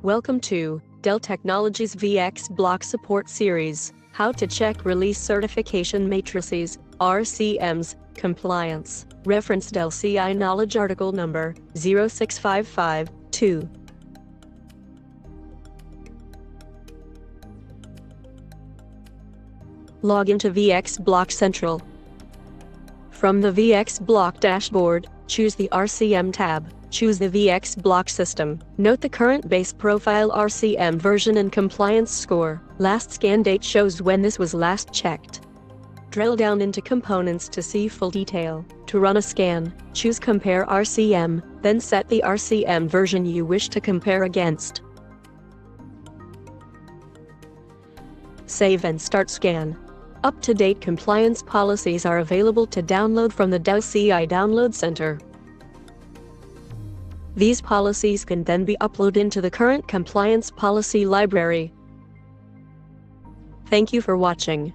Welcome to Dell Technologies VX Block Support Series. How to check Release Certification Matrices, RCMs, compliance. Reference Dell CI Knowledge Article Number 06552. Log into VX Block Central. From the VX Block dashboard, choose the RCM tab. Choose the VX Block system. Note the current base profile RCM version and compliance score. Last scan date shows when this was last checked. Drill down into components to see full detail. To run a scan, choose Compare RCM, then set the RCM version you wish to compare against. Save and start scan. Up-to-date compliance policies are available to download from the Dell CI Download Center. These policies can then be uploaded into the current compliance policy library. Thank you for watching.